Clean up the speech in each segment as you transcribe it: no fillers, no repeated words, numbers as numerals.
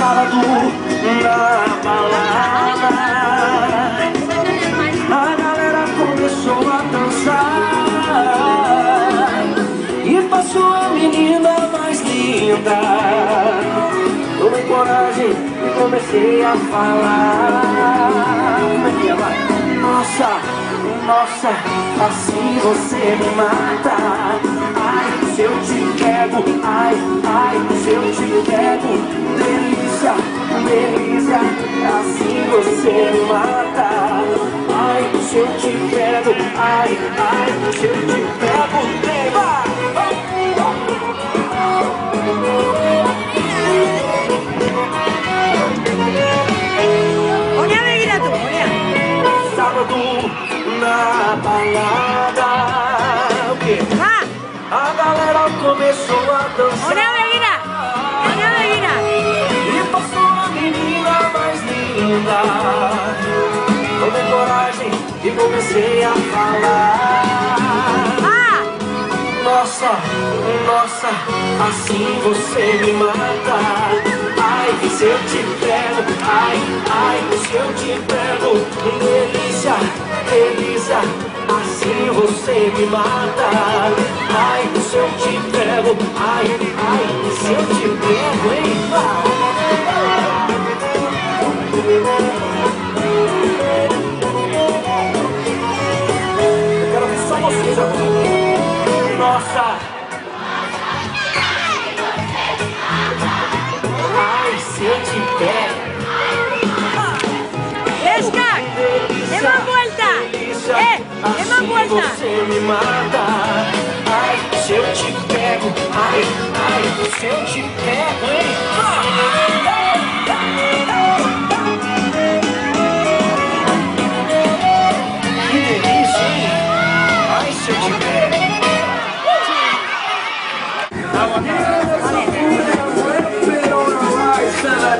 Sábado na balada, a galera começou a dançar e passou a menina mais linda. Tomei coragem e comecei a falar. Como é que é, vai? Nossa, nossa, assim você me mata. Ai, se eu te pego, ai, ai, se eu te pego. Delícia, delícia, assim você me mata. Ai, se eu te pego, ai, ai, se eu te pego. Vai! Sábado na balada, o quê? A galera começou a dançar e passou a menina mais linda. Tomei coragem e comecei a falar. Nossa, nossa, assim você me mata. Ai, se eu te pego, ai, ai, se eu te pego. Delícia, delícia, assim você me mata. Ai, se eu te pego, ai, ai, se eu te pego, hein? Eu quero ver só vocês agora. Nossa! Ai, se eu te pego. Esca, é uma volta. É uma volta. Você me mata. Ai, se eu te pego. Ai, ai, se eu te pego, hein? Que delícia, hein? Ai, se eu te pego.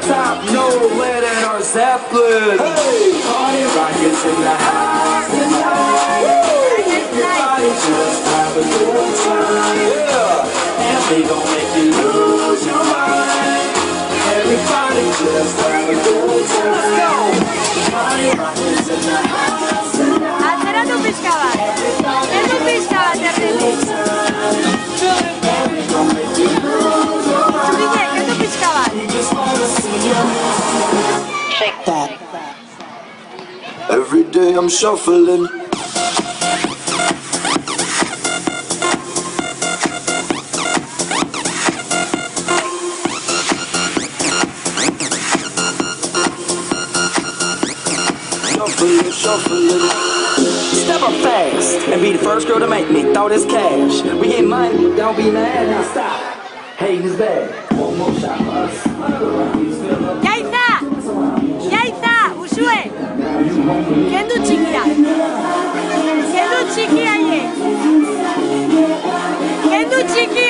Top, no Lennon or Zeppelin. Hey, party rockets in the house tonight. Everybody just have a good time. Yeah, and they gon' make you lose your mind. Everybody just have a good time. Let's go. Party rockets in the house tonight. Altera tu piscava. E tu piscava, te aprendi. And they gon' make you lose your mind. Subite, che tu piscava. Shake that. Every day I'm shuffling. Shuffling, shuffling. Step up fast and be the first girl to make me throw this cash. We get money, don't be mad, now stop. Hating is bad. One more shot for us. Yaita, usue. Kendu chiquia. Kendu chiquia ye. Kendu chiquia.